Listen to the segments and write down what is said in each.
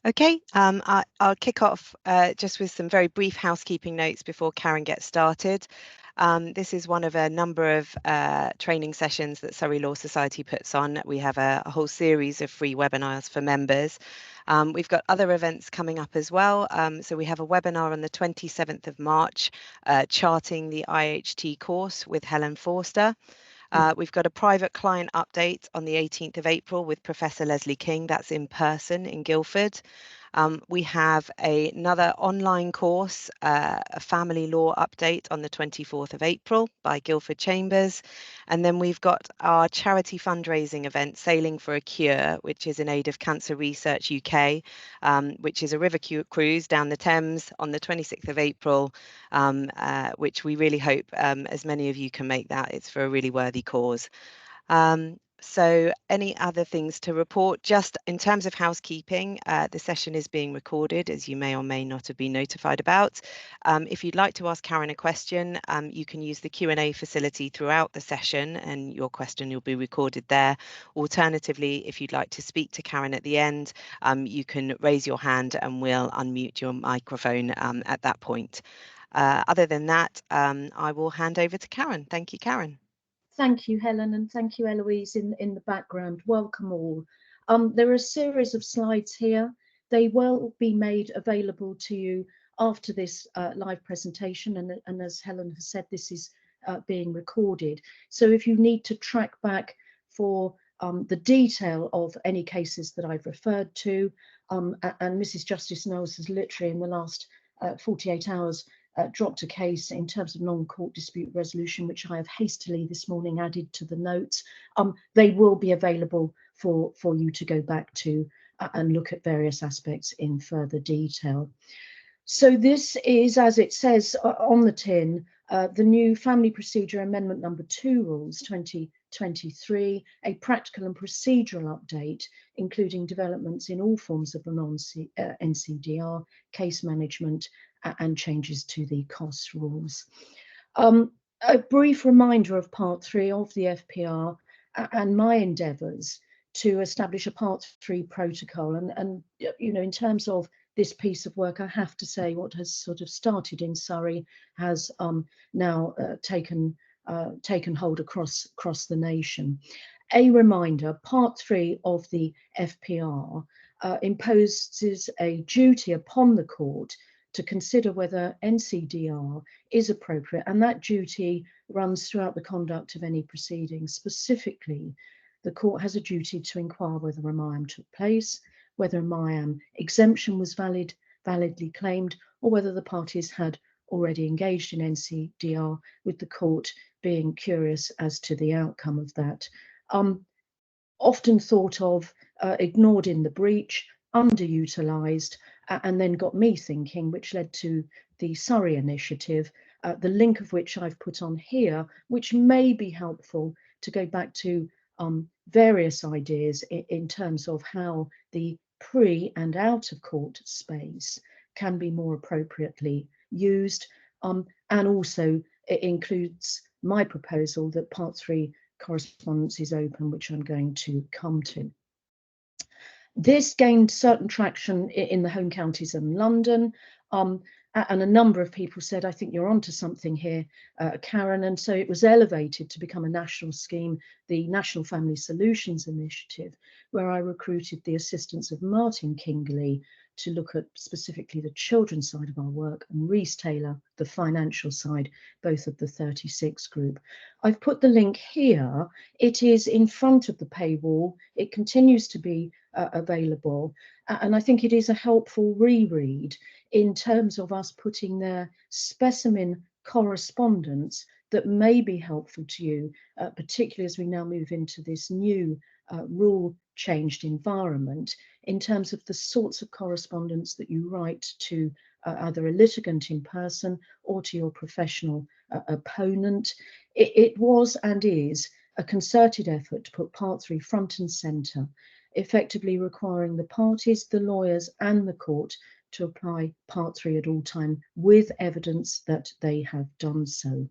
Okay, I'll kick off just with some very brief housekeeping notes before Karen gets started. This is one of a number of training sessions that Surrey Law Society puts on. We have a whole series of free webinars for members. We've got other events coming up as well. So we have a webinar on the 27th of March, charting the IHT course with Helen Forster. We've got a private client update on the 18th of April with Professor Leslie King. That's in person in Guildford. We have another online course, a family law update on the 24th of April by Guildford Chambers. And then we've got our charity fundraising event, Sailing for a Cure, which is in aid of Cancer Research UK, which is a river cruise down the Thames on the 26th of April, which we really hope as many of you can make that. It's for a really worthy cause. So any other things to report? Just in terms of housekeeping, the session is being recorded, as you may or may not have been notified about. If you'd like to ask Karen a question, you can use the Q&A facility throughout the session and your question will be recorded there. Alternatively, if you'd like to speak to Karen at the end, you can raise your hand and we'll unmute your microphone at that point. Other than that, I will hand over to Karen. Thank you, Karen. Thank you, Helen, and thank you, Eloise, in the background. Welcome all. There are a series of slides here. They will be made available to you after this live presentation, and as Helen has said, this is being recorded. So if you need to track back for the detail of any cases that I've referred to, and Mrs. Justice Knowles has literally in the last 48 hours dropped a case in terms of non-court dispute resolution, which I have hastily this morning added to the notes. They will be available for you to go back to and look at various aspects in further detail. So this is, as it says on the tin, the new Family Procedure Amendment Number 2 Rules 2023, a practical and procedural update, including developments in all forms of the NCDR, case management, and changes to the cost rules. A brief reminder of Part 3 of the FPR and my endeavours to establish a Part 3 protocol. And you know, in terms of this piece of work, I have to say what has sort of started in Surrey has now taken hold across the nation. A reminder, Part 3 of the FPR imposes a duty upon the court to consider whether NCDR is appropriate, and that duty runs throughout the conduct of any proceedings. Specifically, the court has a duty to inquire whether a MIAM took place, whether a MIAM exemption was validly claimed, or whether the parties had already engaged in NCDR, with the court being curious as to the outcome of that. Often thought of, ignored in the breach, underutilised, and then got me thinking, which led to the Surrey initiative, the link of which I've put on here, which may be helpful to go back to various ideas in terms of how the pre and out of court space can be more appropriately used, and also it includes my proposal that Part 3 correspondence is open, which I'm going to come to. This gained certain traction in the home counties and London, and a number of people said, I think you're onto something here, Karen, and so it was elevated to become a national scheme, the National Family Solutions Initiative, where I recruited the assistance of Martin Kingley to look at specifically the children's side of our work, and Reece Taylor, the financial side, both of the 36 group. I've put the link here. It is in front of the paywall. It continues to be available, and I think it is a helpful reread in terms of us putting their specimen correspondence that may be helpful to you, particularly as we now move into this new rule changed environment, in terms of the sorts of correspondence that you write to either a litigant in person or to your professional opponent. It was and is a concerted effort to put Part 3 front and centre, effectively requiring the parties, the lawyers and the court to apply Part 3 at all time with evidence that they have done so.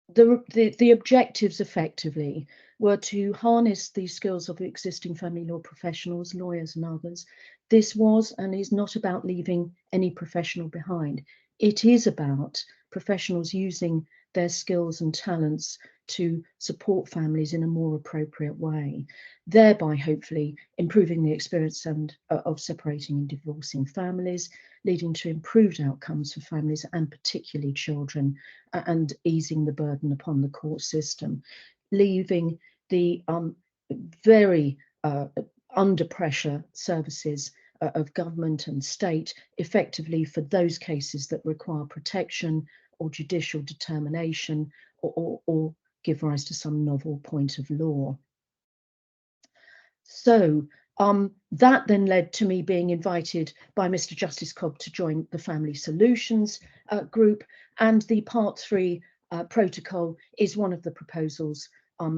The objectives effectively, were to harness the skills of existing family law professionals, lawyers and others. This was and is not about leaving any professional behind. It is about professionals using their skills and talents to support families in a more appropriate way, thereby hopefully improving the experience of separating and divorcing families, leading to improved outcomes for families and particularly children, and easing the burden upon the court system, leaving the very under pressure services of government and state effectively for those cases that require protection or judicial determination, or give rise to some novel point of law. So that then led to me being invited by Mr. Justice Cobb to join the Family Solutions group, and the Part 3 protocol is one of the proposals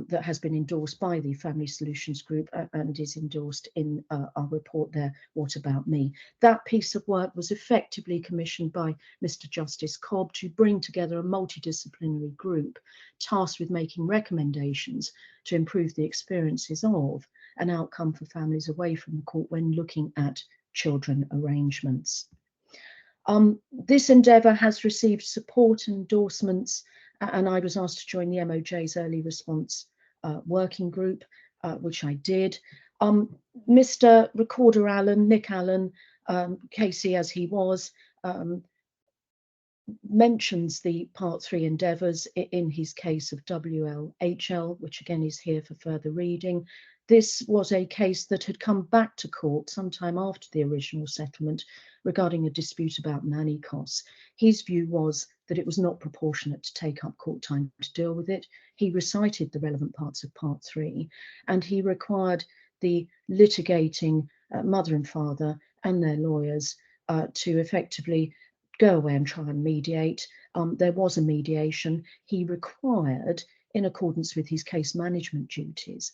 that has been endorsed by the Family Solutions Group and is endorsed in our report there, What About Me? That piece of work was effectively commissioned by Mr. Justice Cobb to bring together a multidisciplinary group tasked with making recommendations to improve the experiences of an outcome for families away from the court when looking at children arrangements. This endeavour has received support and endorsements, and I was asked to join the MOJ's early response working group, which I did. Mr. Recorder Allen, Nick Allen, Casey as he was, mentions the Part 3 endeavours in his case of WLHL, which again is here for further reading. This was a case that had come back to court sometime after the original settlement regarding a dispute about nanny costs. His view was that it was not proportionate to take up court time to deal with it. He recited the relevant parts of Part 3, and he required the litigating mother and father and their lawyers to effectively go away and try and mediate. There was a mediation. He required, in accordance with his case management duties,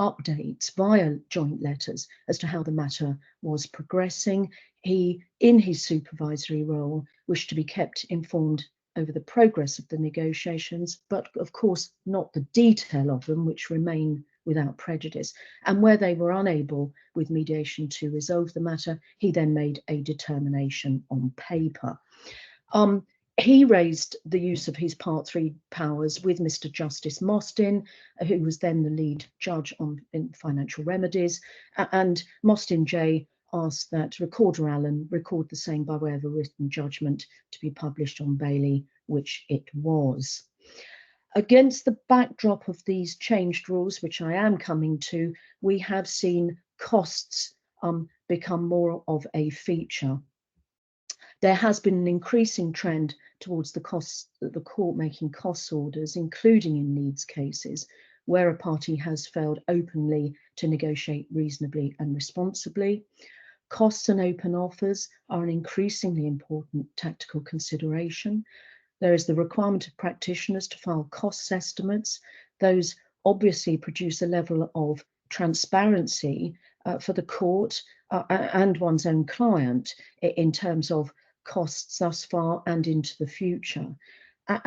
updates via joint letters as to how the matter was progressing. He, in his supervisory role, wished to be kept informed over the progress of the negotiations, but of course not the detail of them, which remain without prejudice. And where they were unable with mediation to resolve the matter, he then made a determination on paper. He raised the use of his Part 3 powers with Mr. Justice Mostyn, who was then the lead judge in financial remedies, and Mostyn J asked that Recorder Allen record the same by way of a written judgment to be published on Bailey, which it was. Against the backdrop of these changed rules, which I am coming to, we have seen costs become more of a feature. There has been an increasing trend towards the court making costs orders, including in needs cases, where a party has failed openly to negotiate reasonably and responsibly. Costs and open offers are an increasingly important tactical consideration. There is the requirement of practitioners to file costs estimates. Those obviously produce a level of transparency for the court and one's own client in terms of costs thus far and into the future.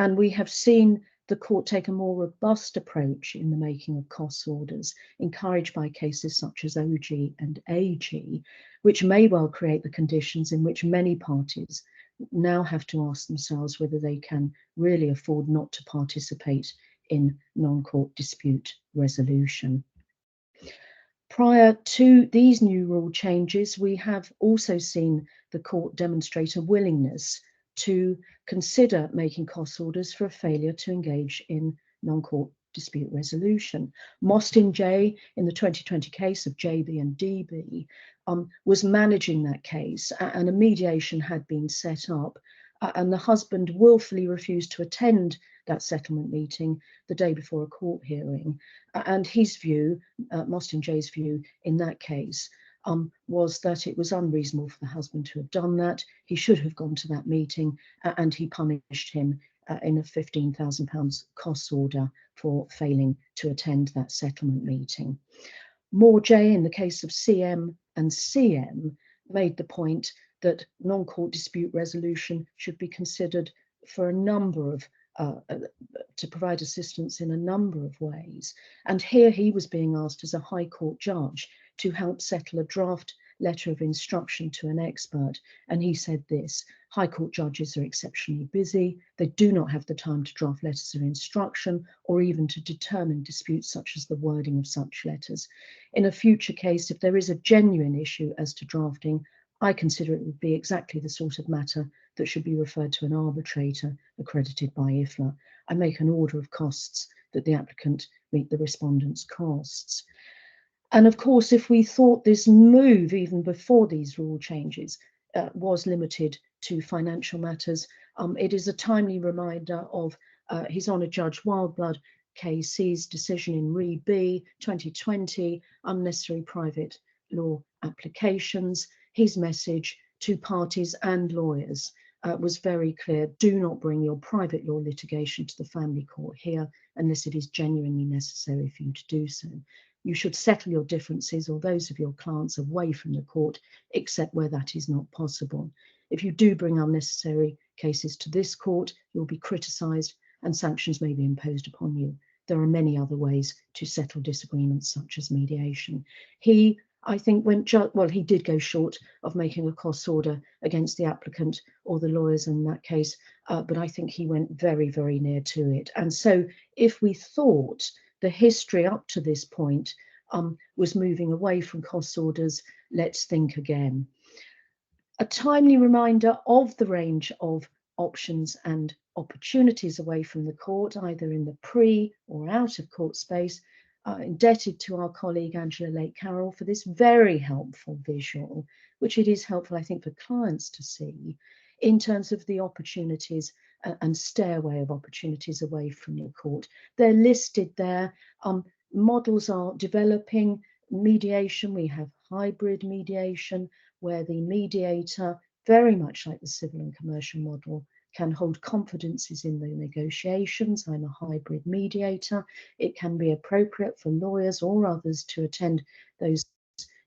And we have seen the court take a more robust approach in the making of costs orders, encouraged by cases such as OG and AG, which may well create the conditions in which many parties now have to ask themselves whether they can really afford not to participate in non-court dispute resolution. Prior to these new rule changes, we have also seen the court demonstrate a willingness to consider making costs orders for a failure to engage in non-court dispute resolution. Mostyn J, in the 2020 case of JB and DB, was managing that case, and a mediation had been set up, and the husband willfully refused to attend that settlement meeting the day before a court hearing. And his view, Mostyn J's view in that case, was that it was unreasonable for the husband to have done that. He should have gone to that meeting, and he punished him in a £15,000 costs order for failing to attend that settlement meeting. Moore J, in the case of CM and CM, made the point that non-court dispute resolution should be considered for a number of to provide assistance in a number of ways. And here he was being asked as a High Court judge to help settle a draft letter of instruction to an expert. And he said this: High Court judges are exceptionally busy. They do not have the time to draft letters of instruction or even to determine disputes such as the wording of such letters. In a future case, if there is a genuine issue as to drafting, I consider it would be exactly the sort of matter that should be referred to an arbitrator accredited by IFLA. I make an order of costs that the applicant meet the respondent's costs. And of course, if we thought this move, even before these rule changes, was limited to financial matters, it is a timely reminder of His Honour Judge Wildblood KC's decision in Re B 2020, unnecessary private law applications. His message to parties and lawyers was very clear: do not bring your private law litigation to the family court here unless it is genuinely necessary for you to do so. You should settle your differences or those of your clients away from the court, except where that is not possible. If you do bring unnecessary cases to this court, you'll be criticised and sanctions may be imposed upon you. There are many other ways to settle disagreements, such as mediation. He, I think, he did go short of making a costs order against the applicant or the lawyers in that case, but I think he went very, very near to it. And so if we thought the history up to this point was moving away from costs orders, let's think again. A timely reminder of the range of options and opportunities away from the court, either in the pre or out of court space. Indebted to our colleague Angela Lake-Carroll for this very helpful visual, which it is helpful, I think, for clients to see in terms of the opportunities and stairway of opportunities away from the court. They're listed there. Models are developing. Mediation, we have hybrid mediation, where the mediator, very much like the civil and commercial model, can hold confidences in the negotiations. I'm a hybrid mediator. It can be appropriate for lawyers or others to attend those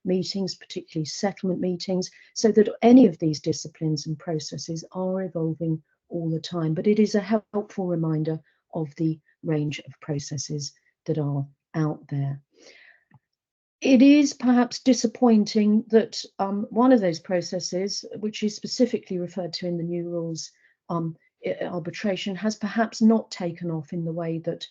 meetings, particularly settlement meetings, so that any of these disciplines and processes are evolving all the time. But it is a helpful reminder of the range of processes that are out there. It is perhaps disappointing that one of those processes, which is specifically referred to in the new rules, arbitration, has perhaps not taken off in the way that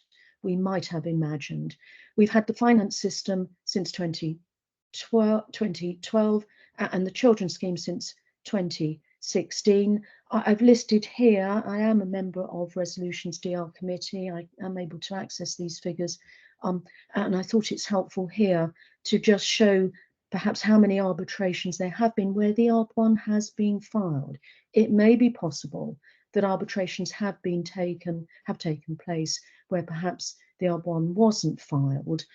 we might have imagined. We've had the finance system since 2012 and the children's scheme since 2016. I've listed here, I am a member of Resolutions DR Committee. I am able to access these figures, and I thought it's helpful here to just show perhaps how many arbitrations there have been where the ARB1 has been filed. It may be possible that arbitrations have taken place where perhaps the ARB1 wasn't filed,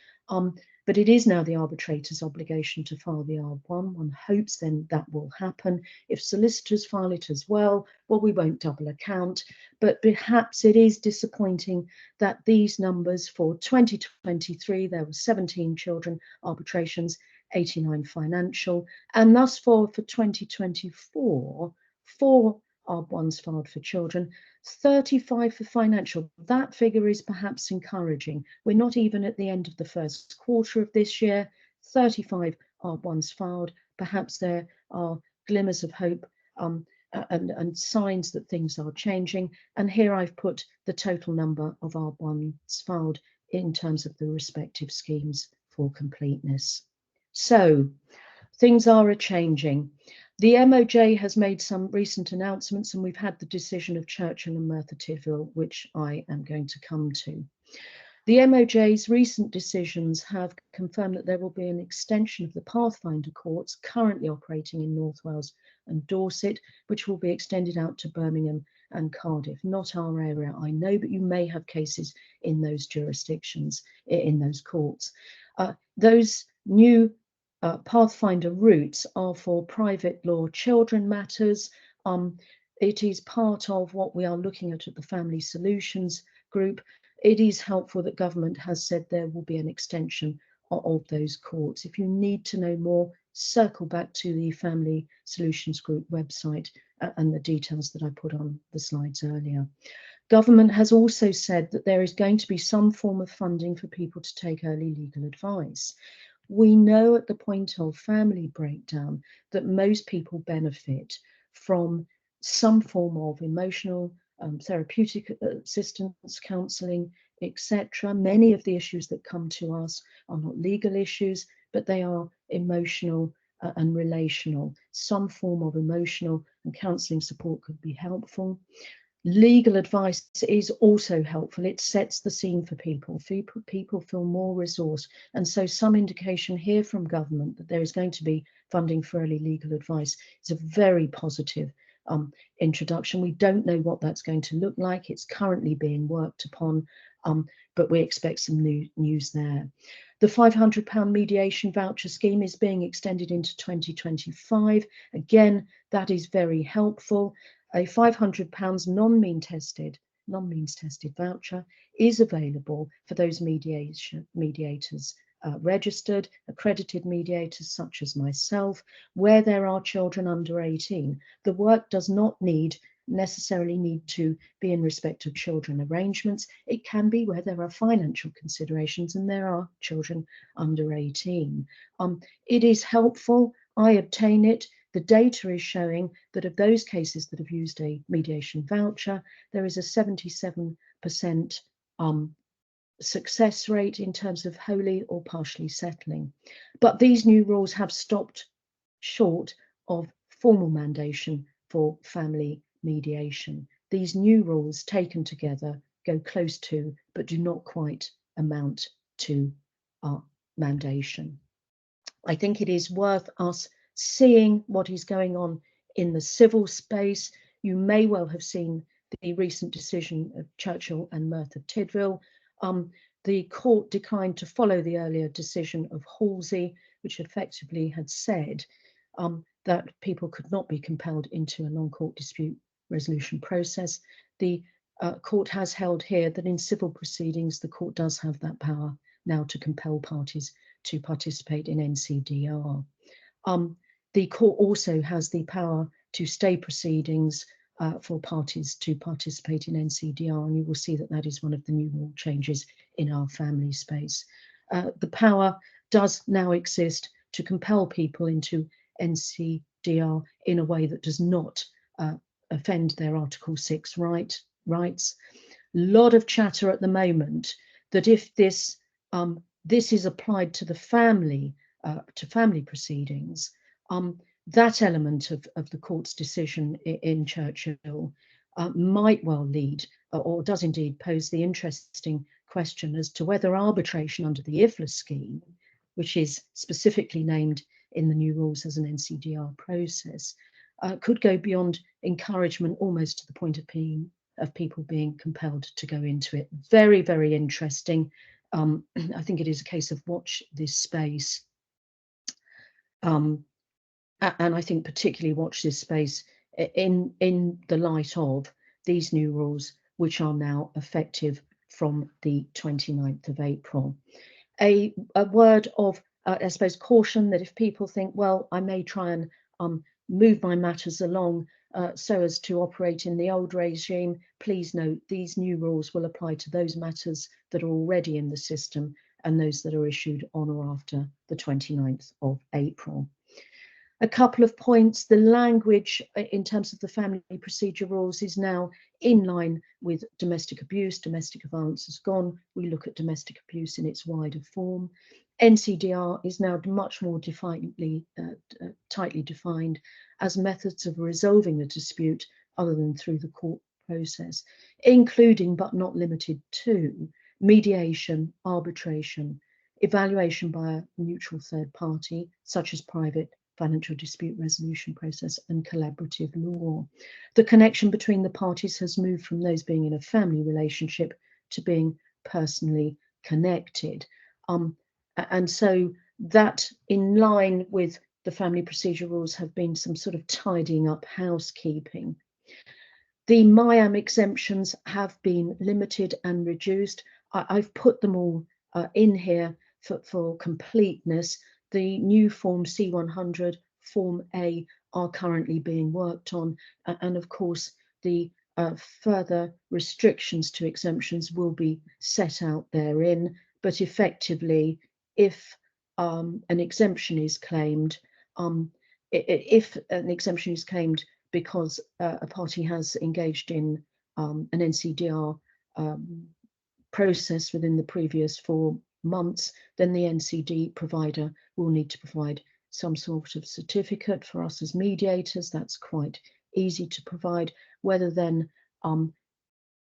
but it is now the arbitrator's obligation to file the ARB1. One hopes then that will happen. If solicitors file it as well, we won't double account, but perhaps it is disappointing that these numbers for 2023, there were 17 children arbitrations, 89 financial, and thus for 2024, 4 ARB1s filed for children, 35 for financial. That figure is perhaps encouraging. We're not even at the end of the first quarter of this year. 35 ARB1s filed. Perhaps there are glimmers of hope and signs that things are changing. And here I've put the total number of ARB1s filed in terms of the respective schemes for completeness. So things are changing. The MOJ has made some recent announcements, and we've had the decision of Churchill and Merthyr Tydfil, which I am going to come to. The MOJ's recent decisions have confirmed that there will be an extension of the Pathfinder courts currently operating in North Wales and Dorset, which will be extended out to Birmingham and Cardiff. Not our area, I know, but you may have cases in those jurisdictions, in those courts. Those new Pathfinder routes are for private law children matters. It is part of what we are looking at the Family Solutions Group. It is helpful that government has said there will be an extension of those courts. If you need to know more, circle back to the Family Solutions Group website and the details that I put on the slides earlier. Government has also said that there is going to be some form of funding for people to take early legal advice. We know at the point of family breakdown that most people benefit from some form of emotional, therapeutic assistance, counselling, etc. Many of the issues that come to us are not legal issues, but they are emotional and relational. Some form of emotional and counselling support could be helpful. Legal advice is also helpful. It sets the scene for people. People feel more resourced. And so some indication here from government that there is going to be funding for early legal advice is a very positive introduction. We don't know what that's going to look like. It's currently being worked upon, but we expect some new news there. The £500 mediation voucher scheme is being extended into 2025. Again, that is very helpful. A £500 non-means tested voucher is available for those mediators registered, accredited mediators such as myself, where there are children under 18. The work does not necessarily need to be in respect of children arrangements. It can be where there are financial considerations and there are children under 18. It is helpful. I obtain it. The data is showing that of those cases that have used a mediation voucher, there is a 77% success rate in terms of wholly or partially settling. But these new rules have stopped short of formal mandation for family mediation. These new rules taken together go close to, but do not quite amount to mandation. I think it is worth us seeing what is going on in the civil space. You may well have seen the recent decision of Churchill and Mirth of Tidville. The court declined to follow the earlier decision of Halsey, which effectively had said that people could not be compelled into a non-court dispute resolution process. The court has held here that in civil proceedings, the court does have that power now to compel parties to participate in NCDR. The court also has the power to stay proceedings for parties to participate in NCDR, and you will see that that is one of the new rule changes in our family space. The power does now exist to compel people into NCDR in a way that does not offend their Article 6 rights. Lot of chatter at the moment that if this is applied to the family proceedings, that element of the court's decision in Churchill might well lead, or does indeed pose the interesting question as to whether arbitration under the IFLA scheme, which is specifically named in the new rules as an NCDR process, could go beyond encouragement almost to the point of people being compelled to go into it. Very, very interesting. I think it is a case of watch this space. And I think particularly watch this space in the light of these new rules, which are now effective from the 29th of April. A word of, I suppose, caution that if people think, well, I may try and move my matters along so as to operate in the old regime, please note these new rules will apply to those matters that are already in the system and those that are issued on or after the 29th of April. A couple of points. The language in terms of the family procedure rules is now in line with domestic abuse. Domestic violence has gone. We look at domestic abuse in its wider form. NCDR is now much more tightly defined as methods of resolving the dispute other than through the court process, including but not limited to mediation, arbitration, evaluation by a neutral third party, such as private financial dispute resolution process, and collaborative law. The connection between the parties has moved from those being in a family relationship to being personally connected. And so that, in line with the family procedure rules, have been some sort of tidying up housekeeping. The MIAM exemptions have been limited and reduced. I've put them all in here for completeness. The new Form C100, Form A are currently being worked on. And of course, the further restrictions to exemptions will be set out therein, but effectively, if an exemption is claimed, if an exemption is claimed because a party has engaged in an NCDR process within the previous 4 months, then the NCD provider will need to provide some sort of certificate. For us as mediators, that's quite easy to provide. Whether then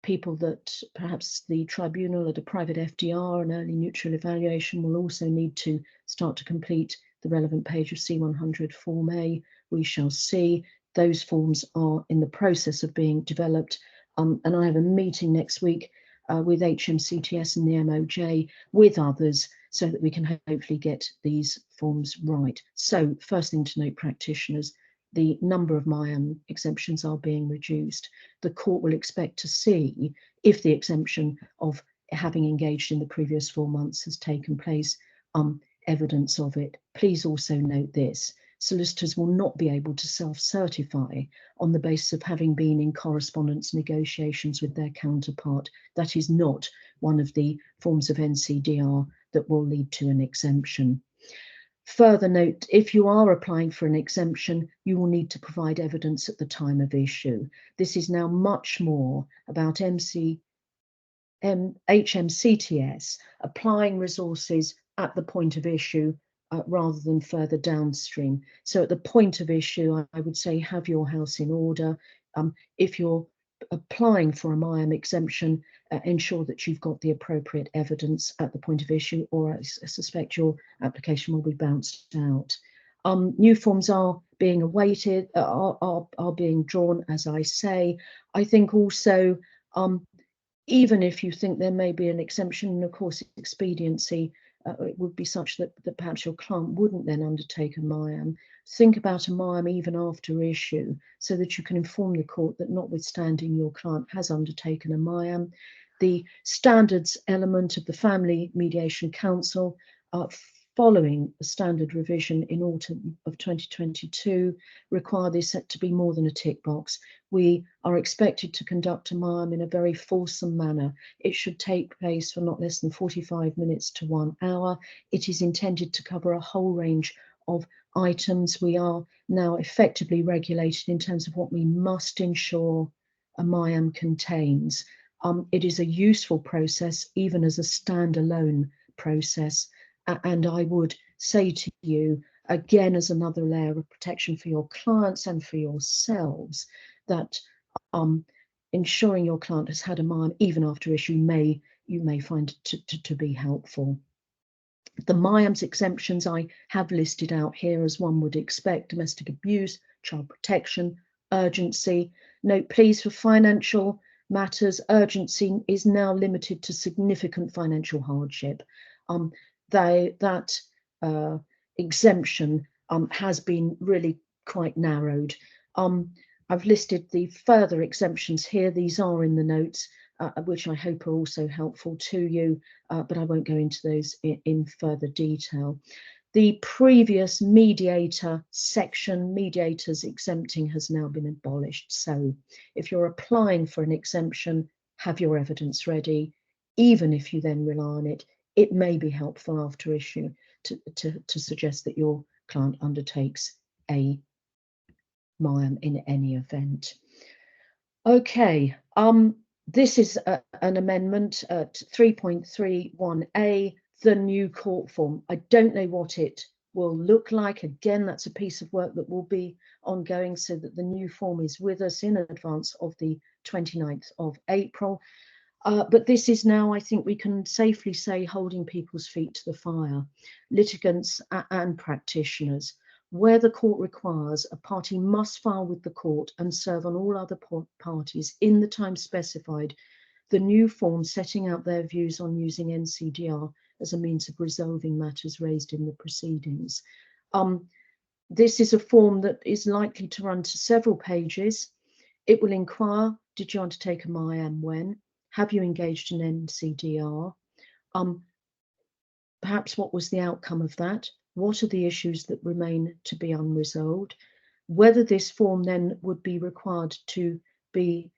people that perhaps the tribunal at a private FDR, an early neutral evaluation, will also need to start to complete the relevant page of C100 Form A, we shall see. Those forms are in the process of being developed, and I have a meeting next week with HMCTS and the MOJ with others, so that we can hopefully get these forms right. So first thing to note, practitioners, the number of MIAM exemptions are being reduced. The court will expect to see if the exemption of having engaged in the previous 4 months has taken place, evidence of it. Please also note this: solicitors will not be able to self-certify on the basis of having been in correspondence negotiations with their counterpart. That is not one of the forms of NCDR that will lead to an exemption. Further note, if you are applying for an exemption, you will need to provide evidence at the time of issue. This is now much more about HMCTS applying resources at the point of issue rather than further downstream. So at the point of issue, I would say have your house in order. If you're applying for a MIAM exemption, ensure that you've got the appropriate evidence at the point of issue, or I suspect your application will be bounced out. New forms are being awaited, are being drawn, as I say. I think also, even if you think there may be an exemption, and of course expediency, it would be such that perhaps your client wouldn't then undertake a MIAM. Think about a MIAM even after issue, so that you can inform the court that notwithstanding your client has undertaken a MIAM, the standards element of the Family Mediation Council, following a standard revision in autumn of 2022, require this to be more than a tick box. We are expected to conduct a MIAM in a very fulsome manner. It should take place for not less than 45 minutes to 1 hour. It is intended to cover a whole range of items. We are now effectively regulated in terms of what we must ensure a MIAM contains. It is a useful process, even as a standalone process. And I would say to you, again, as another layer of protection for your clients and for yourselves, that ensuring your client has had a MIAM even after issue you may find to be helpful. The MIAMS exemptions I have listed out here, as one would expect: domestic abuse, child protection, urgency. Note please, for financial matters, urgency is now limited to significant financial hardship. That exemption has been really quite narrowed. I've listed the further exemptions here. These are in the notes, which I hope are also helpful to you, but I won't go into those in further detail. The previous mediator section, mediators exempting, has now been abolished. So if you're applying for an exemption, have your evidence ready. Even if you then rely on it, it may be helpful after issue to suggest that your client undertakes a MIAM in any event. Okay, this is an amendment at 3.31a, the new court form. I don't know what it will look like. Again, that's a piece of work that will be ongoing, so that the new form is with us in advance of the 29th of April. But this is now, I think we can safely say, holding people's feet to the fire, litigants and practitioners. Where the court requires, a party must file with the court and serve on all other parties in the time specified the new form setting out their views on using NCDR as a means of resolving matters raised in the proceedings. This is a form that is likely to run to several pages. It will inquire: did you undertake a MIAM when? Have you engaged in NCDR? Perhaps what was the outcome of that? What are the issues that remain to be unresolved? Whether this form then would be required to be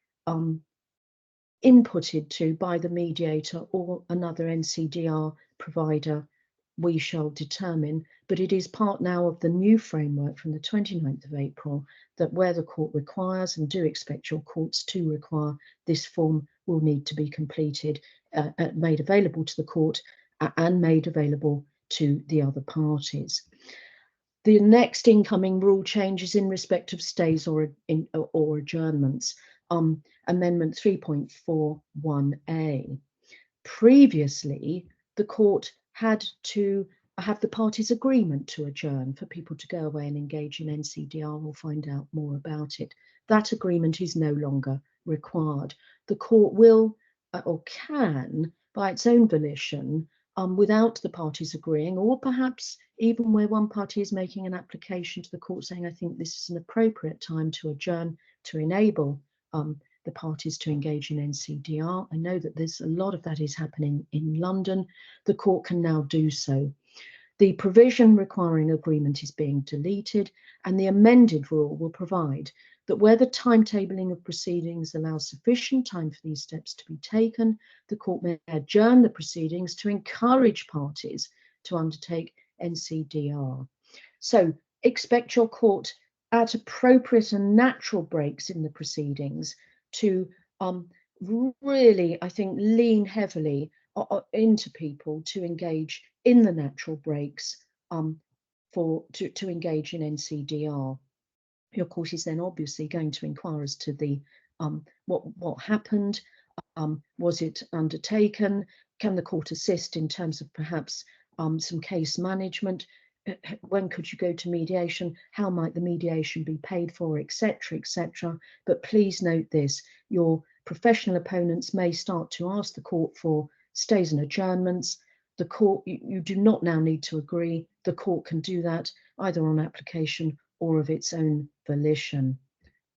inputted to by the mediator or another NCDR provider, we shall determine, but it is part now of the new framework from the 29th of April that where the court requires, and do expect your courts to require, this form will need to be completed, made available to the court and made available to the other parties. The next incoming rule changes in respect of stays or adjournments. Amendment 3.41a. Previously, the court had to have the parties' agreement to adjourn for people to go away and engage in NCDR or find out more about it. That agreement is no longer required. The court will or can, by its own volition, without the parties agreeing, or perhaps even where one party is making an application to the court saying, I think this is an appropriate time to adjourn to enable the parties to engage in NCDR. I know that there's a lot of that is happening in London. The court can now do so. The provision requiring agreement is being deleted, and the amended rule will provide that where the timetabling of proceedings allows sufficient time for these steps to be taken, the court may adjourn the proceedings to encourage parties to undertake NCDR. So expect your court at appropriate and natural breaks in the proceedings to really, I think, lean heavily into people to engage in the natural breaks to engage in NCDR. Your court is then obviously going to inquire as to the what happened. Was it undertaken? Can the court assist in terms of perhaps some case management? When could you go to mediation? How might the mediation be paid for, etc., etc. But please note this: your professional opponents may start to ask the court for stays and adjournments. The court, you do not now need to agree. The court can do that either on application or of its own volition.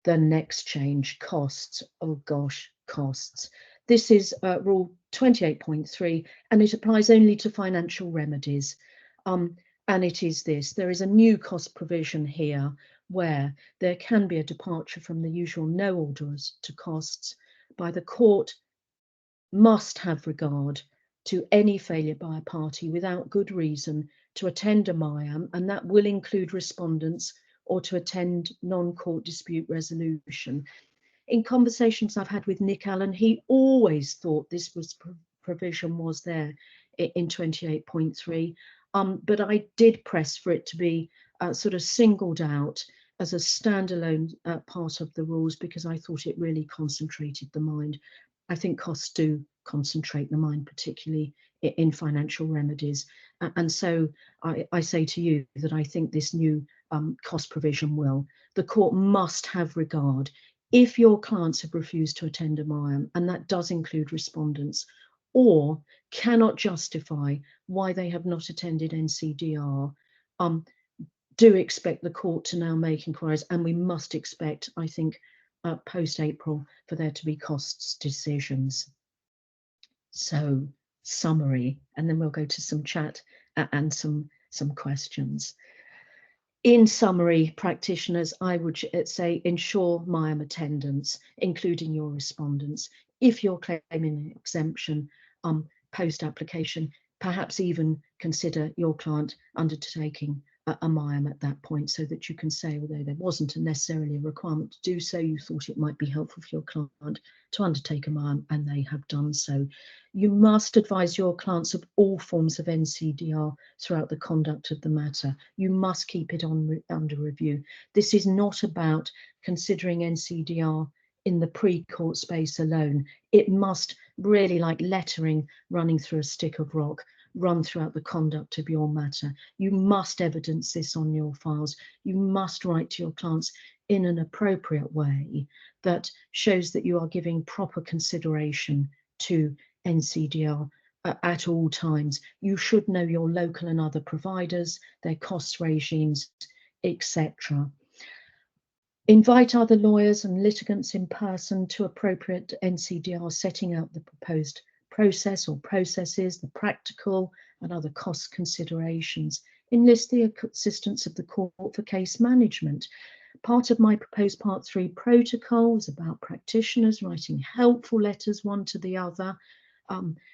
The next change, costs. Oh gosh, costs. This is Rule 28.3, and it applies only to financial remedies. And it is this: there is a new cost provision here where there can be a departure from the usual no orders to costs by the court must have regard to any failure by a party without good reason to attend a MIAM, and that will include respondents, or to attend non-court dispute resolution. In conversations I've had with Nick Allen, he always thought this was provision was there in 28.3, but I did press for it to be sort of singled out as a standalone part of the rules because I thought it really concentrated the mind. I think costs do concentrate the mind, particularly in financial remedies. And so I say to you that I think this new cost provision will. The court must have regard if your clients have refused to attend a MIAM, and that does include respondents, or cannot justify why they have not attended NCDR, do expect the court to now make inquiries, and we must expect, I think, post-April for there to be costs decisions. So, summary, and then we'll go to some chat and some questions. In summary, practitioners, I would say ensure MIAM attendance, including your respondents. If you're claiming an exemption post-application, perhaps even consider your client undertaking a MIAM at that point, so that you can say, although there wasn't necessarily a requirement to do so, you thought it might be helpful for your client to undertake a MIAM, and they have done so. You must advise your clients of all forms of NCDR throughout the conduct of the matter. You must keep it under review. This is not about considering NCDR in the pre-court space alone. It must really, like lettering running through a stick of rock, run throughout the conduct of your matter. You must evidence this on your files. You must write to your clients in an appropriate way that shows that you are giving proper consideration to NCDR at all times. You should know your local and other providers, their cost regimes, etc. Invite other lawyers and litigants in person to appropriate NCDR, setting out the proposed process or processes, the practical and other cost considerations. Enlist the assistance of the court for case management. Part of my proposed Part 3 protocol is about practitioners writing helpful letters one to the other,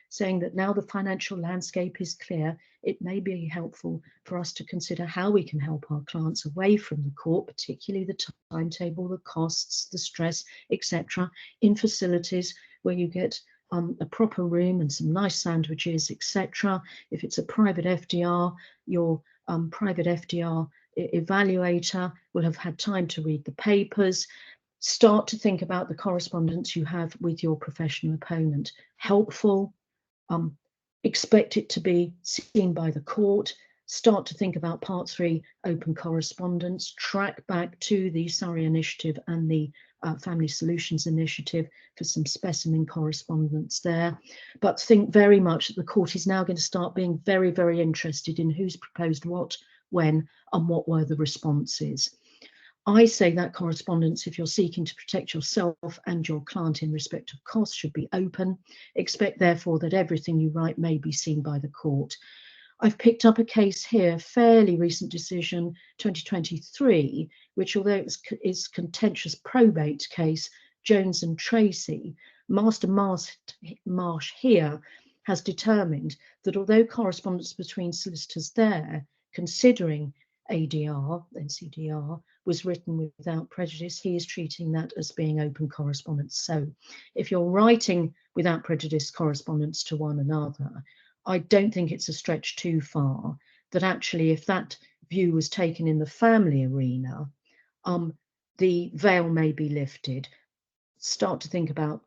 saying that now the financial landscape is clear, it may be helpful for us to consider how we can help our clients away from the court, particularly the timetable, the costs, the stress, etc., in facilities where you get a proper room and some nice sandwiches, etc. If it's a private FDR, your private FDR evaluator will have had time to read the papers. Start to think about the correspondence you have with your professional opponent. Helpful, expect it to be seen by the court. Start to think about Part 3 open correspondence, track back to the Surrey Initiative and the Family Solutions Initiative for some specimen correspondence there. But think very much that the court is now going to start being very, very interested in who's proposed what, when, and what were the responses. I say that correspondence, if you're seeking to protect yourself and your client in respect of costs, should be open. Expect, therefore, that everything you write may be seen by the court. I've picked up a case here, fairly recent decision, 2023, which, although it is contentious probate case, Jones and Tracy, Master Marsh here has determined that although correspondence between solicitors there, considering ADR, NCDR, was written without prejudice, he is treating that as being open correspondence. So if you're writing without prejudice correspondence to one another, I don't think it's a stretch too far that actually, if that view was taken in the family arena, the veil may be lifted. Start to think about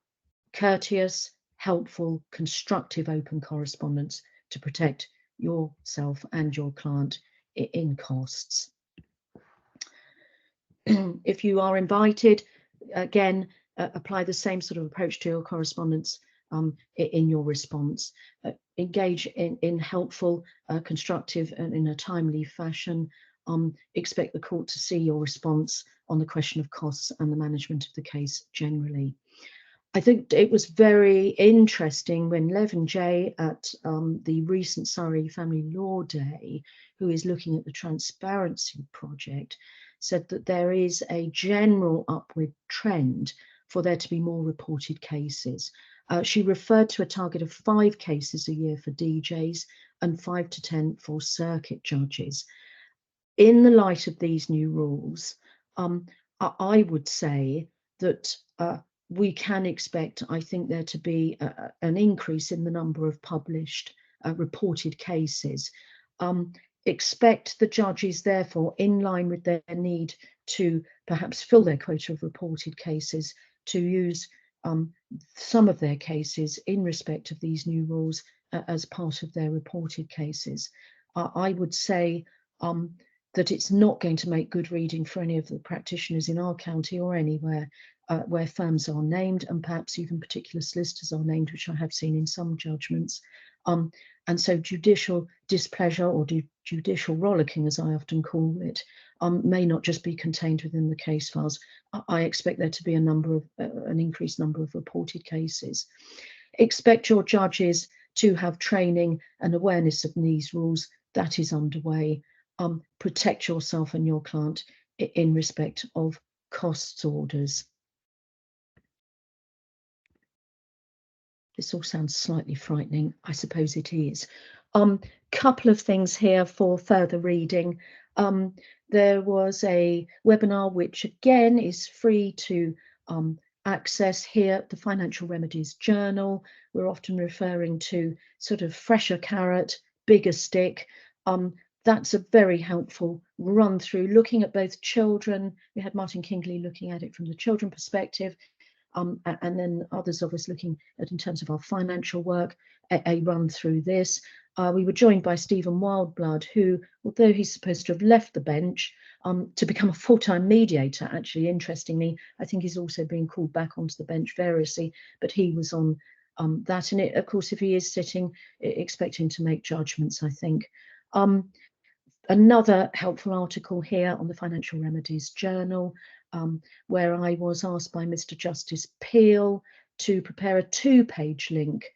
courteous, helpful, constructive open correspondence to protect yourself and your client in costs. If you are invited, again, apply the same sort of approach to your correspondence in your response. Engage in helpful, constructive, and in a timely fashion. Expect the court to see your response on the question of costs and the management of the case generally. I think it was very interesting when Mostyn J at the recent Surrey Family Law Day, who is looking at the Transparency Project, said that there is a general upward trend for there to be more reported cases. She referred to a target of 5 cases a year for DJs and 5 to 10 for circuit judges. In the light of these new rules, I would say that we can expect, I think, there to be an increase in the number of published reported cases. Expect the judges, therefore, in line with their need to perhaps fill their quota of reported cases, to use some of their cases in respect of these new rules as part of their reported cases. I would say that it's not going to make good reading for any of the practitioners in our county or anywhere where firms are named, and perhaps even particular solicitors are named, which I have seen in some judgments. And so judicial displeasure, or judicial rollicking, as I often call it, may not just be contained within the case files. I expect there to be an increased number of reported cases. Expect your judges to have training and awareness of these rules. That is underway. Protect yourself and your client in respect of costs orders. This all sounds slightly frightening. I suppose it is. Couple of things here for further reading. There was a webinar which again is free to access here, the Financial Remedies Journal. We're often referring to sort of fresher carrot, bigger stick. That's a very helpful run through, looking at both children. We had Martin Kingley looking at it from the children perspective, and then others of us looking at, in terms of our financial work, a run through this. We were joined by Stephen Wildblood, who, although he's supposed to have left the bench to become a full-time mediator, actually, interestingly, I think he's also being called back onto the bench variously, but he was on that. And of course, if he is sitting, expecting to make judgments, I think. Another helpful article here on the Financial Remedies Journal, where I was asked by Mr. Justice Peel to prepare a 2-page link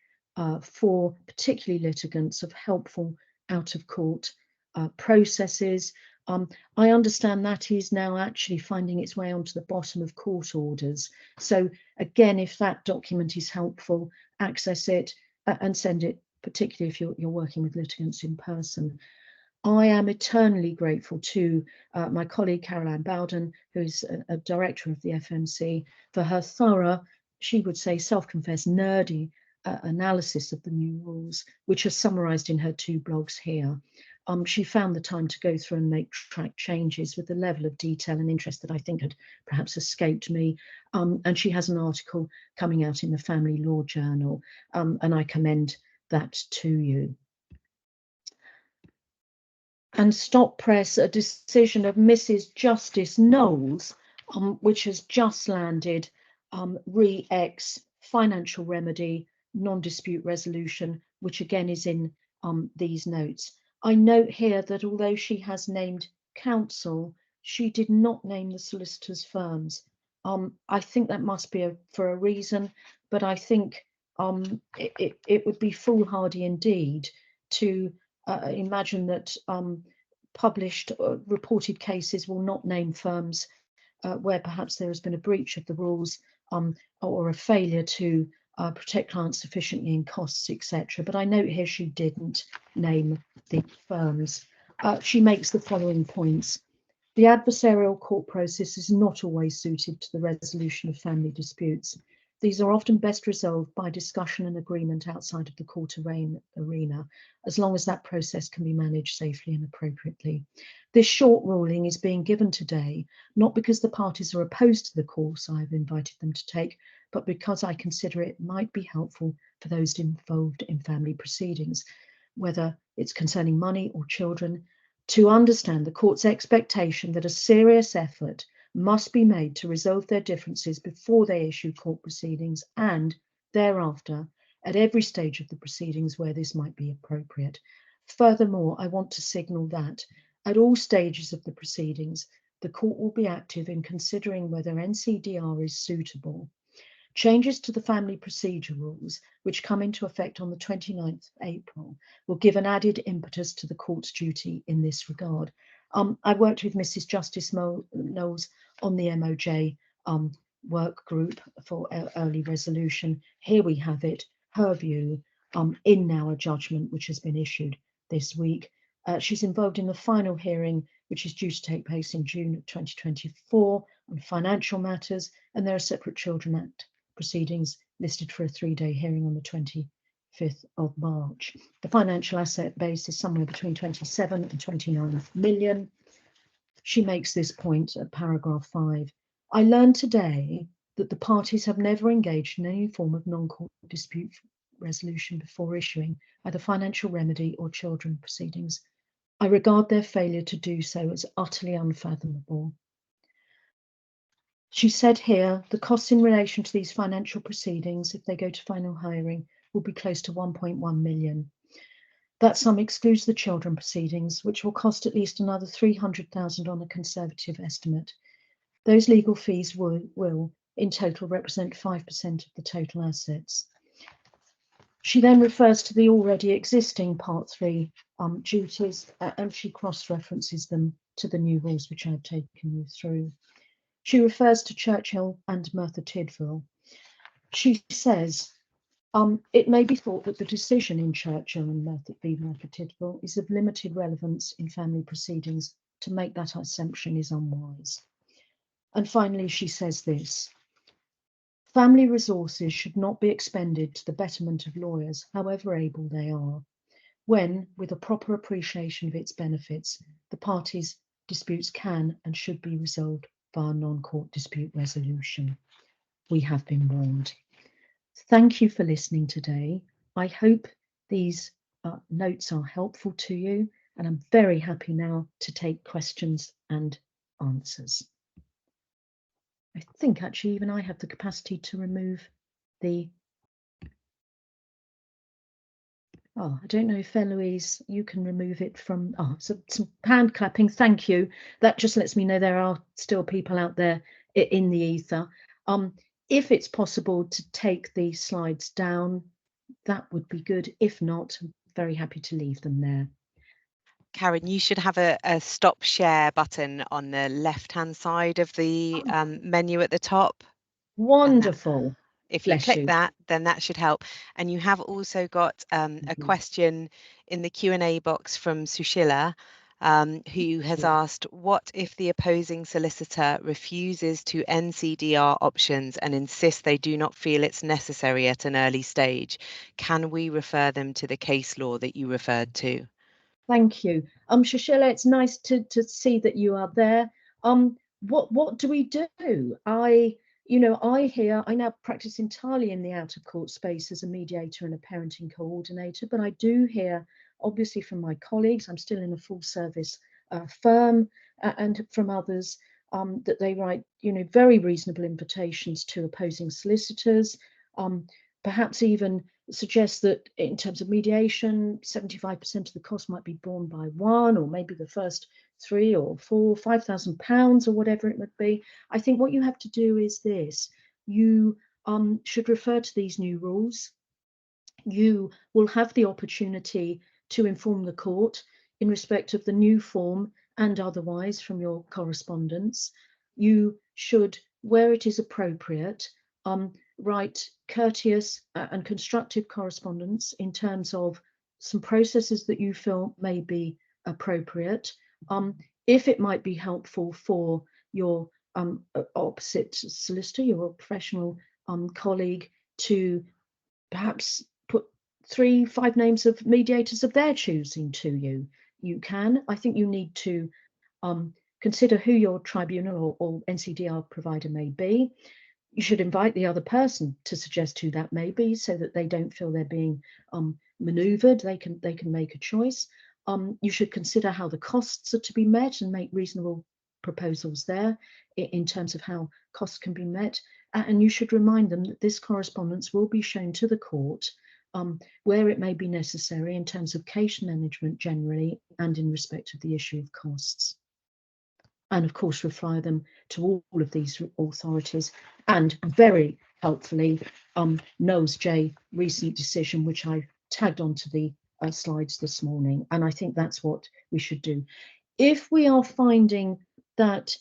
for particularly litigants of helpful out-of-court processes. I understand that is now actually finding its way onto the bottom of court orders. So again, if that document is helpful, access it and send it, particularly if you're working with litigants in person. I am eternally grateful to my colleague Caroline Bowden, who's a director of the FMC, for her thorough, she would say self-confessed nerdy analysis of the new rules, which are summarised in her 2 blogs here. She found the time to go through and make track changes with the level of detail and interest that I think had perhaps escaped me. And she has an article coming out in the Family Law Journal, and I commend that to you. And stop press, a decision of Mrs. Justice Knowles, which has just landed, re ex financial remedy, non-dispute resolution, which again is in these notes. I note here that although she has named counsel, she did not name the solicitors' firms. I think that must be for a reason, but I think it would be foolhardy indeed to imagine that published reported cases will not name firms where perhaps there has been a breach of the rules or a failure to protect clients sufficiently in costs, etc. But I note here she didn't name the firms. She makes the following points. The adversarial court process is not always suited to the resolution of family disputes. These are often best resolved by discussion and agreement outside of the court arena, as long as that process can be managed safely and appropriately. This short ruling is being given today, not because the parties are opposed to the course I have invited them to take, but because I consider it might be helpful for those involved in family proceedings, whether it's concerning money or children, to understand the court's expectation that a serious effort must be made to resolve their differences before they issue court proceedings and thereafter at every stage of the proceedings where this might be appropriate. Furthermore, I want to signal that at all stages of the proceedings, the court will be active in considering whether NCDR is suitable. Changes to the family procedure rules, which come into effect on the 29th of April, will give an added impetus to the court's duty in this regard. I worked with Mrs. Justice Knowles on the MOJ work group for early resolution. Here we have it, her view, in now a judgment which has been issued this week. She's involved in the final hearing, which is due to take place in June of 2024 on financial matters, and there are separate Children Act proceedings listed for a 3-day hearing on the 25th of March. The financial asset base is somewhere between 27 and 29 million. She makes this point at paragraph 5. I learned today that the parties have never engaged in any form of non-court dispute resolution before issuing either financial remedy or children proceedings. I regard their failure to do so as utterly unfathomable. She said here, the costs in relation to these financial proceedings, if they go to final hearing, will be close to 1.1 million. That sum excludes the children proceedings, which will cost at least another 300,000 on a conservative estimate. Those legal fees will in total represent 5% of the total assets. She then refers to the already existing Part 3 duties, and she cross-references them to the new rules which I've taken you through. She refers to Churchill and Merthyr Tydfil. She says, it may be thought that the decision in Churchill and Merthyr Tydfil is of limited relevance in family proceedings. To make that assumption is unwise. And finally, she says this, family resources should not be expended to the betterment of lawyers, however able they are, when, with a proper appreciation of its benefits, the parties' disputes can and should be resolved via non-court dispute resolution. We have been warned. Thank you for listening today. I hope these notes are helpful to you, and I'm very happy now to take questions and answers. I think actually even I have the capacity to remove the I don't know if Eloise, you can remove it from, so some hand clapping, thank you. That just lets me know there are still people out there in the ether. If it's possible to take the slides down, that would be good. If not, I'm very happy to leave them there. Karen, you should have a stop share button on the left-hand side of the menu at the top. Wonderful. If you Bless click you. that, then that should help. And you have also got a question in the Q&A box from Sushila, who has asked, what if the opposing solicitor refuses to NCDR options and insists they do not feel it's necessary at an early stage? Can we refer them to the case law that you referred to? Thank you. Sushila, it's nice to see that you are there. What do we do? I now practice entirely in the out of court space as a mediator and a parenting coordinator, but I do hear, obviously, from my colleagues, I'm still in a full service firm, and from others, that they write, very reasonable invitations to opposing solicitors, perhaps even suggests that in terms of mediation, 75% of the cost might be borne by one, or maybe the first 3 or 4, £5,000 or whatever it would be. I think what you have to do is this: you should refer to these new rules. You will have the opportunity to inform the court in respect of the new form and otherwise from your correspondence. You should, where it is appropriate, write courteous and constructive correspondence in terms of some processes that you feel may be appropriate. If it might be helpful for your opposite solicitor, your professional colleague, to perhaps put 3, 5 names of mediators of their choosing to you, you can. I think you need to consider who your tribunal or NCDR provider may be. You should invite the other person to suggest who that may be, so that they don't feel they're being maneuvered. They can make a choice. You should consider how the costs are to be met and make reasonable proposals there in terms of how costs can be met. And you should remind them that this correspondence will be shown to the court where it may be necessary in terms of case management generally and in respect of the issue of costs. And of course, refer them to all of these authorities, and very helpfully, Mostyn J recent decision, which I tagged onto the slides this morning. And I think that's what we should do. If we are finding that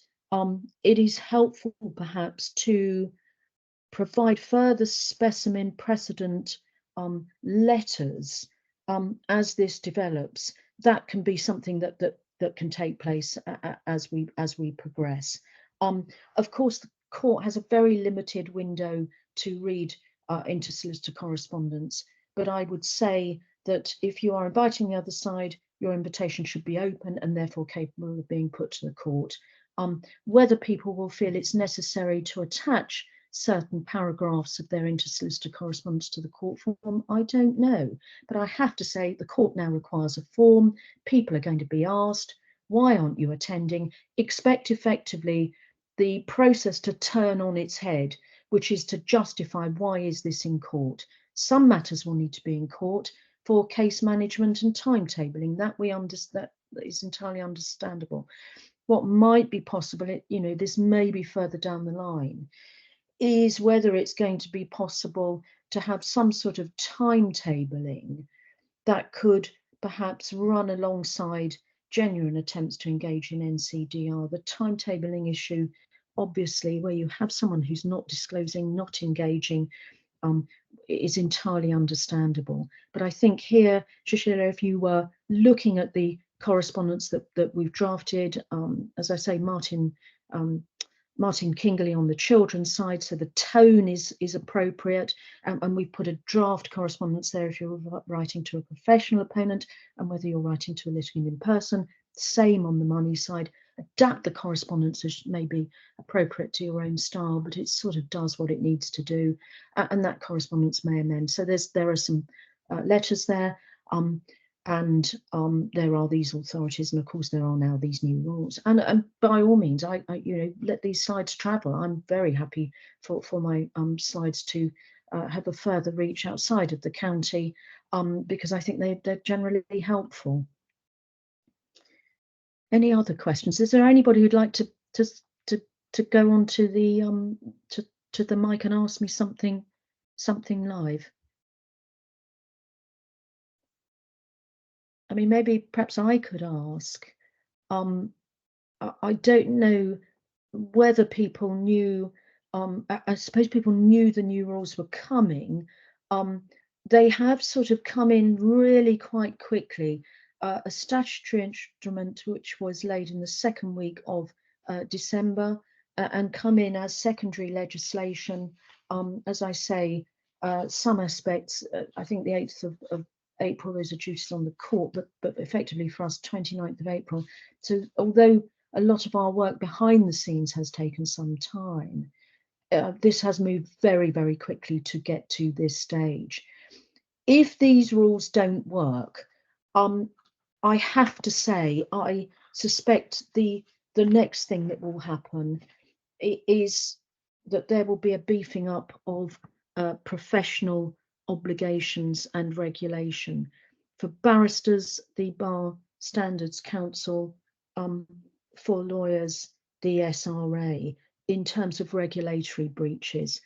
it is helpful perhaps to provide further specimen precedent letters as this develops, that can be something that can take place as we progress. Of course, the court has a very limited window to read into solicitor correspondence, but I would say that if you are inviting the other side, your invitation should be open and therefore capable of being put to the court. Whether people will feel it's necessary to attach certain paragraphs of their inter-solicitor correspondence to the court form, I don't know. But I have to say, the court now requires a form. People are going to be asked, why aren't you attending? Expect effectively the process to turn on its head, which is to justify, why is this in court? Some matters will need to be in court for case management and timetabling. That is entirely understandable. What might be possible, this may be further down the line, is whether it's going to be possible to have some sort of timetabling that could perhaps run alongside genuine attempts to engage in NCDR. The timetabling issue, obviously, where you have someone who's not disclosing, not engaging, is entirely understandable. But I think here, Sushila, if you were looking at the correspondence that we've drafted, as I say, Martin Kingley on the children's side, so the tone is appropriate, and we've put a draft correspondence there if you're writing to a professional opponent, and whether you're writing to a litigant in person, same on the money side. Adapt the correspondence as may be appropriate to your own style, but it sort of does what it needs to do, and that correspondence may amend. So there are some letters there, and there are these authorities, and of course there are now these new rules. And by all means, I let these slides travel. I'm very happy for my slides to have a further reach outside of the county, because I think they're generally helpful. Any other questions? Is there anybody who'd like to go on to the to the mic and ask me something live? I mean, maybe perhaps I could ask, I don't know whether people knew, I suppose people knew the new rules were coming. They have sort of come in really quite quickly. A statutory instrument which was laid in the second week of December, and come in as secondary legislation. As I say, some aspects, I think the 8th of April is adjudicated on the court, but effectively for us, 29th of April. So although a lot of our work behind the scenes has taken some time, this has moved very, very quickly to get to this stage. If these rules don't work, I have to say, I suspect the next thing that will happen is that there will be a beefing up of professional obligations and regulation. For barristers, the Bar Standards Council, for lawyers, the SRA, in terms of regulatory breaches.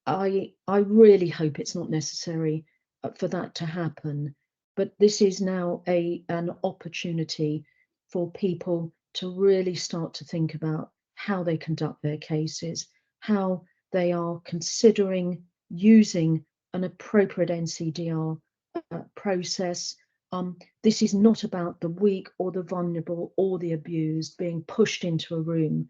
I really hope it's not necessary for that to happen, but this is now an opportunity for people to really start to think about how they conduct their cases, how they are considering using an appropriate NCDR process. This is not about the weak or the vulnerable or the abused being pushed into a room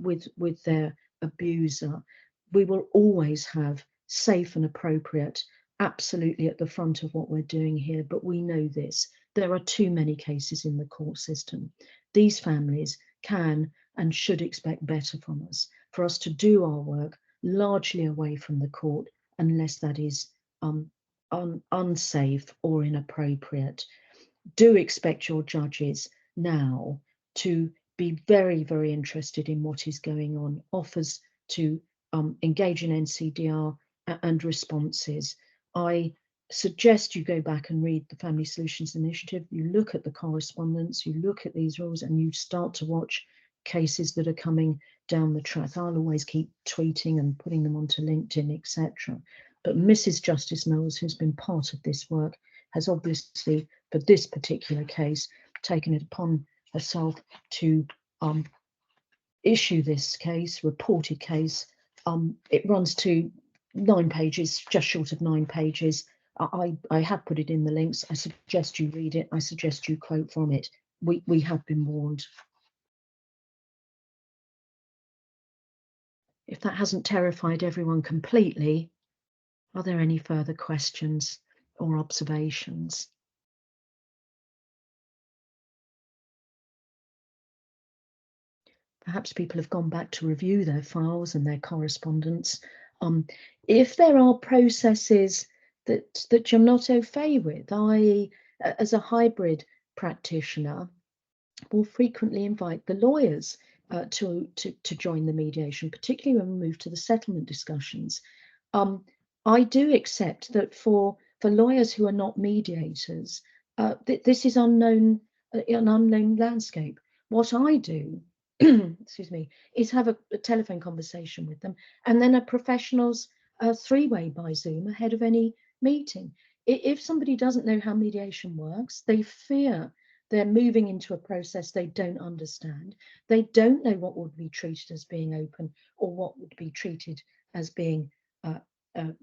with their abuser. We will always have safe and appropriate absolutely at the front of what we're doing here, but we know this. There are too many cases in the court system. These families can and should expect better from us, for us to do our work largely away from the court, unless that is unsafe or inappropriate. Do expect your judges now to be very, very interested in what is going on, offers to engage in NCDR and responses. I suggest you go back and read the Family Solutions Initiative, you look at the correspondence, you look at these rules, and you start to watch cases that are coming down the track. I'll always keep tweeting and putting them onto LinkedIn, etc. But Mrs. Justice Knowles, who's been part of this work, has obviously, for this particular case, taken it upon herself to issue this case, reported case. It runs to 9 pages, just short of 9 pages. I have put it in the links. I suggest you read it. I suggest you quote from it. We have been warned. If that hasn't terrified everyone completely, are there any further questions or observations? Perhaps people have gone back to review their files and their correspondence. If there are processes that you're not au fait with, I, as a hybrid practitioner, will frequently invite the lawyers to join the mediation, particularly when we move to the settlement discussions. I do accept that for lawyers who are not mediators, this is an unknown landscape. What I do, excuse me, is have a telephone conversation with them, and then a professional's three-way by Zoom ahead of any meeting. If somebody doesn't know how mediation works, they fear they're moving into a process they don't understand. They don't know what would be treated as being open or what would be treated as being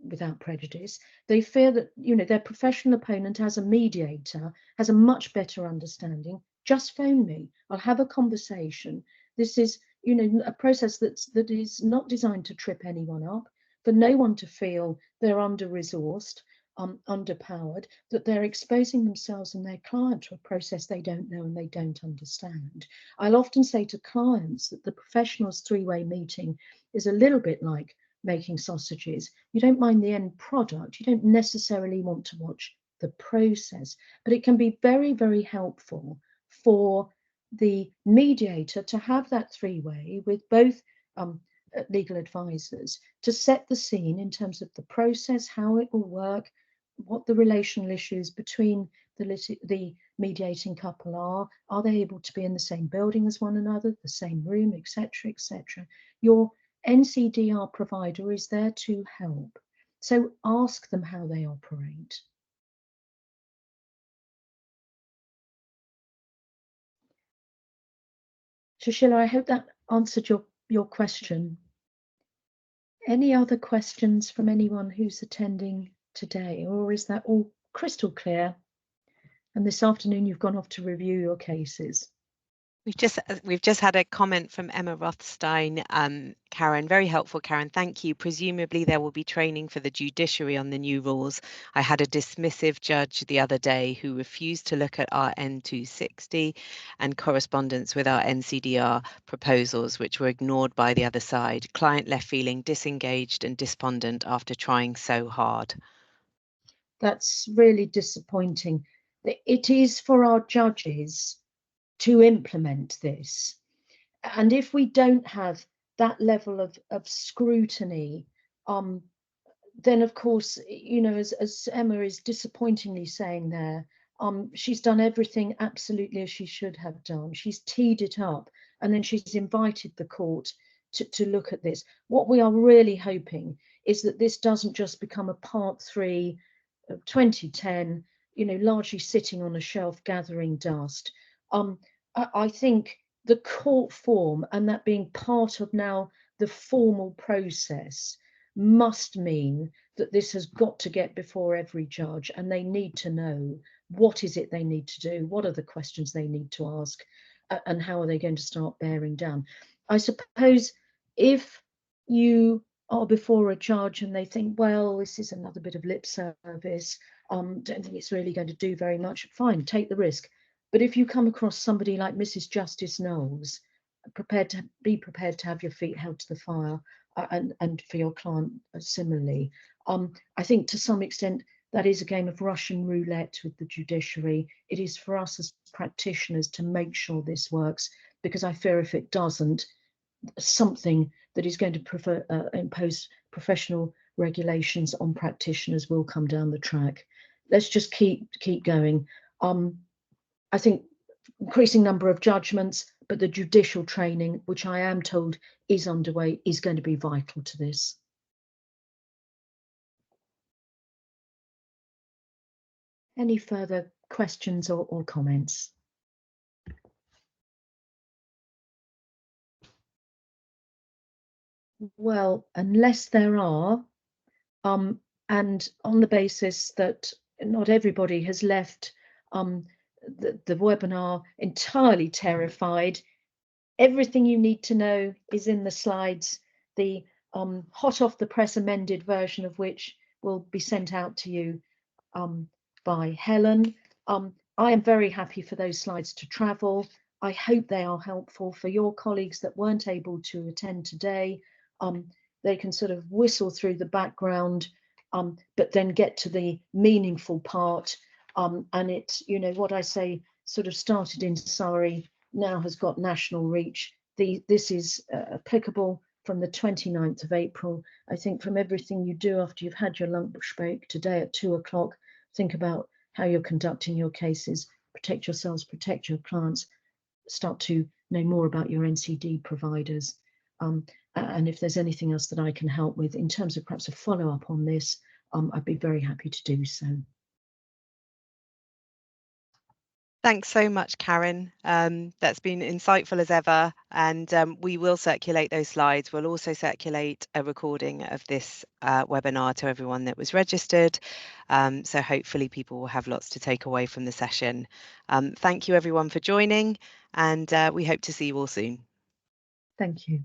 without prejudice. They fear that, you know, their professional opponent as a mediator has a much better understanding. Just phone me. I'll have a conversation. This is, you know, a process that is not designed to trip anyone up, for no one to feel they're under-resourced, underpowered, that they're exposing themselves and their client to a process they don't know and they don't understand. I'll often say to clients that the professional's three-way meeting is a little bit like making sausages. You don't mind the end product. You don't necessarily want to watch the process, but it can be very, very helpful for the mediator to have that three-way with both legal advisors to set the scene in terms of the process, how it will work, what the relational issues between the mediating couple are. Are they able to be in the same building as one another, the same room, etc., etc. Your NCDR provider is there to help. So ask them how they operate. Sheila, I hope that answered your question. Any other questions from anyone who's attending today, or is that all crystal clear? And this afternoon you've gone off to review your cases. We've just had a comment from Emma Rothstein. Karen, very helpful, Karen. Thank you. Presumably there will be training for the judiciary on the new rules. I had a dismissive judge the other day who refused to look at our N260 and correspondence with our NCDR proposals, which were ignored by the other side. Client left feeling disengaged and despondent after trying so hard. That's really disappointing. It is for our judges to implement this. And if we don't have that level of scrutiny, then of course, you know, as Emma is disappointingly saying there, she's done everything absolutely as she should have done. She's teed it up and then she's invited the court to look at this. What we are really hoping is that this doesn't just become a part 3 of 2010, you know, largely sitting on a shelf gathering dust. I think the court form and that being part of now the formal process must mean that this has got to get before every judge, and they need to know what is it they need to do, what are the questions they need to ask, and how are they going to start bearing down. I suppose if you are before a judge and they think, well, this is another bit of lip service, don't think it's really going to do very much, fine, take the risk. But if you come across somebody like Mrs. Justice Knowles, be prepared to have your feet held to the fire, and for your client similarly. I think to some extent that is a game of Russian roulette with the judiciary. It is for us as practitioners to make sure this works, because I fear if it doesn't, something that is going to impose professional regulations on practitioners will come down the track. Let's just keep going. I think increasing number of judgments, but the judicial training, which I am told is underway, is going to be vital to this. Any further questions or comments? Well, unless there are, and on the basis that not everybody has left the webinar entirely terrified, everything you need to know is in the slides, the hot off the press amended version of which will be sent out to you by Helen. I am very happy for those slides to travel. I hope they are helpful for your colleagues that weren't able to attend today. They can sort of whistle through the background, but then get to the meaningful part. And it's, you know, what I say sort of started in Surrey, now has got national reach. This is applicable from the 29th of April. I think from everything you do after you've had your lunch break today at 2 o'clock, think about how you're conducting your cases, protect yourselves, protect your clients, start to know more about your NCD providers. And if there's anything else that I can help with in terms of perhaps a follow-up on this, I'd be very happy to do so. Thanks so much, Karen. That's been insightful as ever, and we will circulate those slides. We'll also circulate a recording of this webinar to everyone that was registered, so hopefully people will have lots to take away from the session. Thank you everyone for joining, and we hope to see you all soon. Thank you.